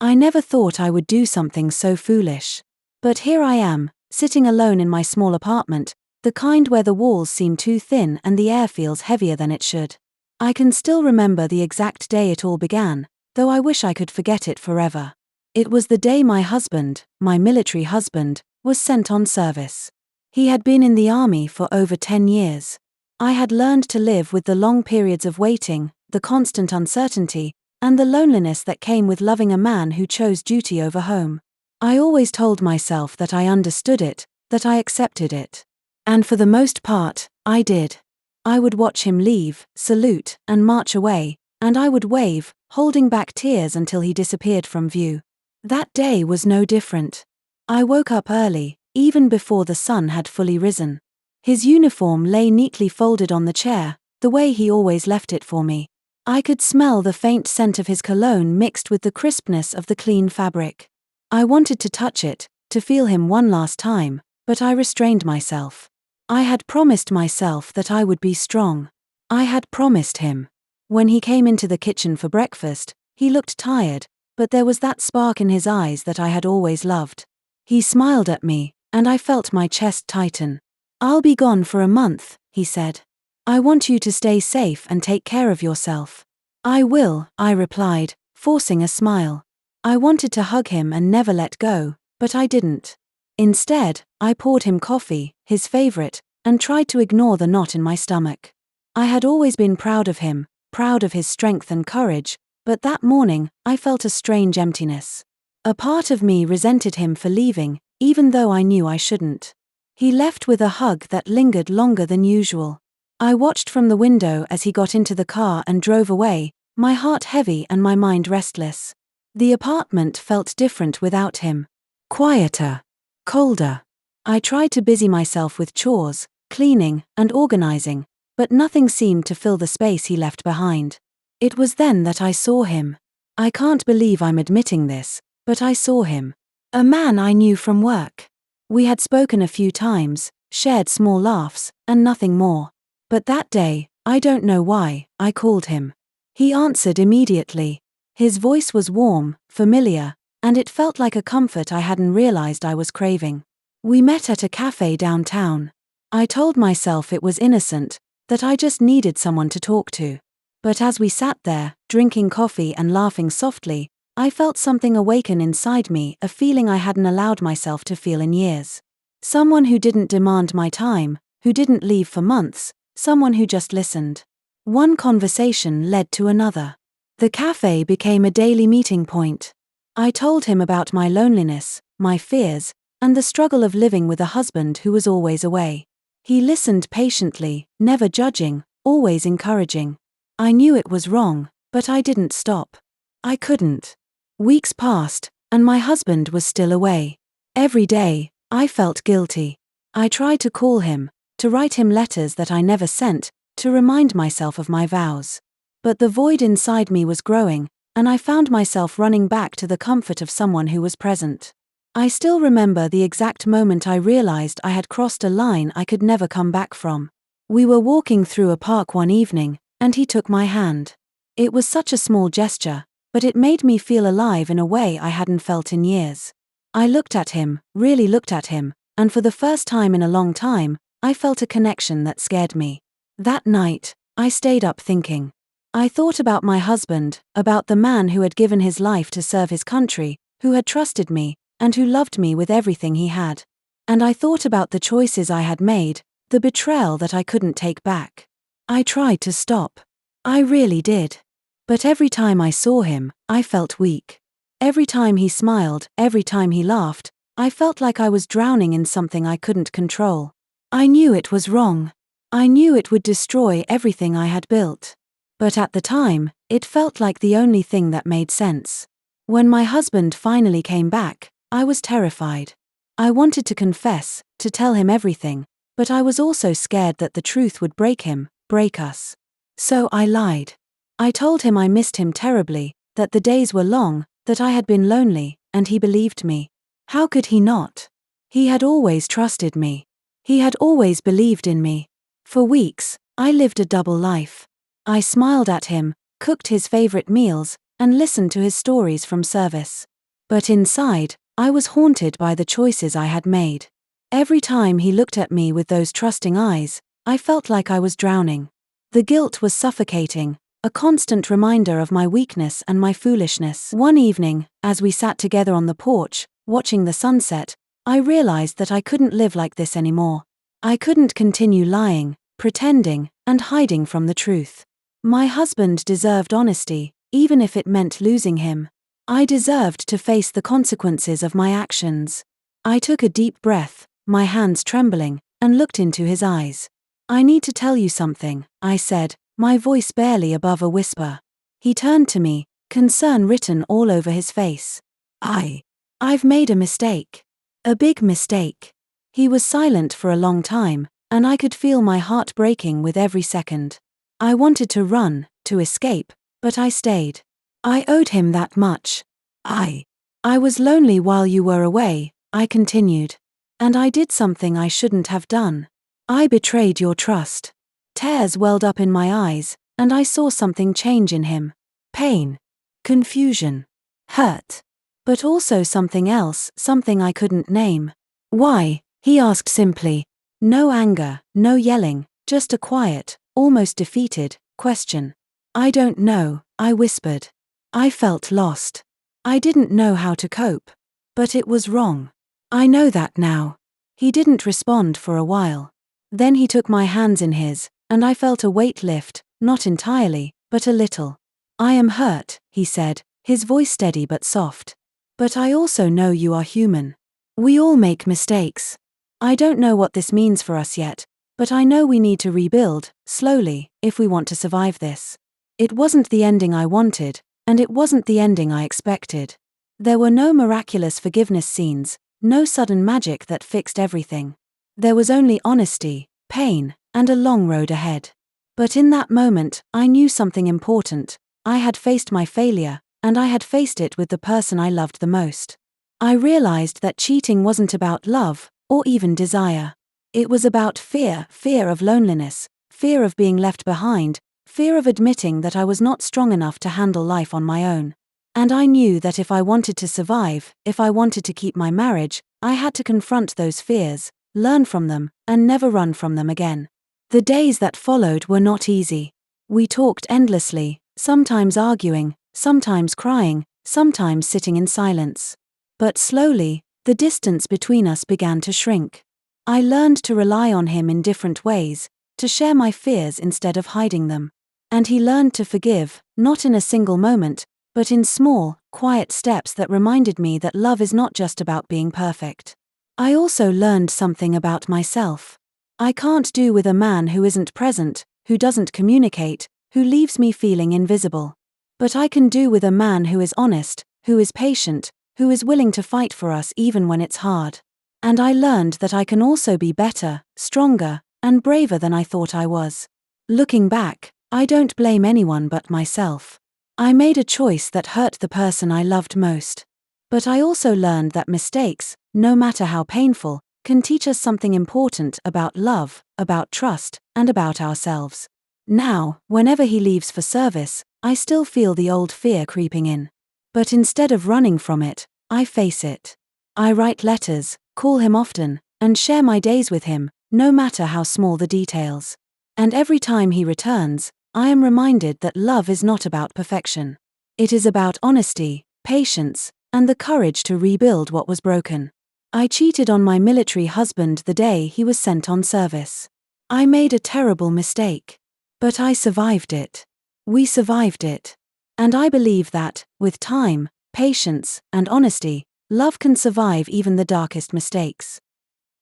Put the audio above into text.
I never thought I would do something so foolish. But here I am, sitting alone in my small apartment, the kind where the walls seem too thin and the air feels heavier than it should. I can still remember the exact day it all began, though I wish I could forget it forever. It was the day my husband, my military husband, was sent on service. He had been in the army for over 10 years. I had learned to live with the long periods of waiting, the constant uncertainty, and the loneliness that came with loving a man who chose duty over home. I always told myself that I understood it, that I accepted it. And for the most part, I did. I would watch him leave, salute, and march away, and I would wave, holding back tears until he disappeared from view. That day was no different. I woke up early, even before the sun had fully risen. His uniform lay neatly folded on the chair, the way he always left it for me. I could smell the faint scent of his cologne mixed with the crispness of the clean fabric. I wanted to touch it, to feel him one last time, but I restrained myself. I had promised myself that I would be strong. I had promised him. When he came into the kitchen for breakfast, he looked tired, but there was that spark in his eyes that I had always loved. He smiled at me, and I felt my chest tighten. "I'll be gone for a month," he said. "I want you to stay safe and take care of yourself." "I will," I replied, forcing a smile. I wanted to hug him and never let go, but I didn't. Instead, I poured him coffee, his favorite, and tried to ignore the knot in my stomach. I had always been proud of him, proud of his strength and courage, but that morning, I felt a strange emptiness. A part of me resented him for leaving, even though I knew I shouldn't. He left with a hug that lingered longer than usual. I watched from the window as he got into the car and drove away, my heart heavy and my mind restless. The apartment felt different without him. Quieter. Colder. I tried to busy myself with chores, cleaning, and organizing, but nothing seemed to fill the space he left behind. It was then that I saw him. I can't believe I'm admitting this, but I saw him. A man I knew from work. We had spoken a few times, shared small laughs, and nothing more. But that day, I don't know why, I called him. He answered immediately. His voice was warm, familiar, and it felt like a comfort I hadn't realized I was craving. We met at a cafe downtown. I told myself it was innocent, that I just needed someone to talk to. But as we sat there, drinking coffee and laughing softly, I felt something awaken inside me, a feeling I hadn't allowed myself to feel in years. Someone who didn't demand my time, who didn't leave for months, someone who just listened. One conversation led to another. The cafe became a daily meeting point. I told him about my loneliness, my fears, and the struggle of living with a husband who was always away. He listened patiently, never judging, always encouraging. I knew it was wrong, but I didn't stop. I couldn't. Weeks passed, and my husband was still away. Every day, I felt guilty. I tried to call him, to write him letters that I never sent, to remind myself of my vows. But the void inside me was growing, and I found myself running back to the comfort of someone who was present. I still remember the exact moment I realized I had crossed a line I could never come back from. We were walking through a park one evening, and he took my hand. It was such a small gesture, but it made me feel alive in a way I hadn't felt in years. I looked at him, really looked at him, and for the first time in a long time, I felt a connection that scared me. That night, I stayed up thinking. I thought about my husband, about the man who had given his life to serve his country, who had trusted me, and who loved me with everything he had. And I thought about the choices I had made, the betrayal that I couldn't take back. I tried to stop. I really did. But every time I saw him, I felt weak. Every time he smiled, every time he laughed, I felt like I was drowning in something I couldn't control. I knew it was wrong. I knew it would destroy everything I had built. But at the time, it felt like the only thing that made sense. When my husband finally came back, I was terrified. I wanted to confess, to tell him everything, but I was also scared that the truth would break him, break us. So I lied. I told him I missed him terribly, that the days were long, that I had been lonely, and he believed me. How could he not? He had always trusted me. He had always believed in me. For weeks, I lived a double life. I smiled at him, cooked his favorite meals, and listened to his stories from service. But inside, I was haunted by the choices I had made. Every time he looked at me with those trusting eyes, I felt like I was drowning. The guilt was suffocating, a constant reminder of my weakness and my foolishness. One evening, as we sat together on the porch, watching the sunset, I realized that I couldn't live like this anymore. I couldn't continue lying, pretending, and hiding from the truth. My husband deserved honesty, even if it meant losing him. I deserved to face the consequences of my actions. I took a deep breath, my hands trembling, and looked into his eyes. "I need to tell you something," I said, my voice barely above a whisper. He turned to me, concern written all over his face. I've made a mistake. A big mistake." He was silent for a long time, and I could feel my heart breaking with every second. I wanted to run, to escape, but I stayed. I owed him that much. I was lonely while you were away," I continued. "And I did something I shouldn't have done. I betrayed your trust." Tears welled up in my eyes, and I saw something change in him. Pain. Confusion. Hurt. But also something else, something I couldn't name. "Why?" he asked simply. No anger, no yelling, just a quiet, almost defeated, question. "I don't know," I whispered. I felt lost. I didn't know how to cope. But it was wrong. "I know that now." He didn't respond for a while. Then he took my hands in his, and I felt a weight lift, not entirely, but a little. "I am hurt," he said, his voice steady but soft. "But I also know you are human. We all make mistakes. I don't know what this means for us yet, but I know we need to rebuild, slowly, if we want to survive this." It wasn't the ending I wanted, and it wasn't the ending I expected. There were no miraculous forgiveness scenes, no sudden magic that fixed everything. There was only honesty, pain, and a long road ahead. But in that moment, I knew something important. I had faced my failure, and I had faced it with the person I loved the most. I realized that cheating wasn't about love, or even desire. It was about fear of loneliness, fear of being left behind, fear of admitting that I was not strong enough to handle life on my own. And I knew that if I wanted to survive, if I wanted to keep my marriage, I had to confront those fears, learn from them, and never run from them again. The days that followed were not easy. We talked endlessly, sometimes arguing, sometimes crying, sometimes sitting in silence. But slowly, the distance between us began to shrink. I learned to rely on him in different ways, to share my fears instead of hiding them. And he learned to forgive, not in a single moment, but in small, quiet steps that reminded me that love is not just about being perfect. I also learned something about myself. I can't do with a man who isn't present, who doesn't communicate, who leaves me feeling invisible. But I can do with a man who is honest, who is patient, who is willing to fight for us even when it's hard. And I learned that I can also be better, stronger, and braver than I thought I was. Looking back, I don't blame anyone but myself. I made a choice that hurt the person I loved most. But I also learned that mistakes, no matter how painful, can teach us something important about love, about trust, and about ourselves. Now, whenever he leaves for service, I still feel the old fear creeping in. But instead of running from it, I face it. I write letters, call him often, and share my days with him, no matter how small the details. And every time he returns, I am reminded that love is not about perfection. It is about honesty, patience, and the courage to rebuild what was broken. I cheated on my military husband the day he was sent on service. I made a terrible mistake. But I survived it. We survived it. And I believe that, with time, patience, and honesty, love can survive even the darkest mistakes.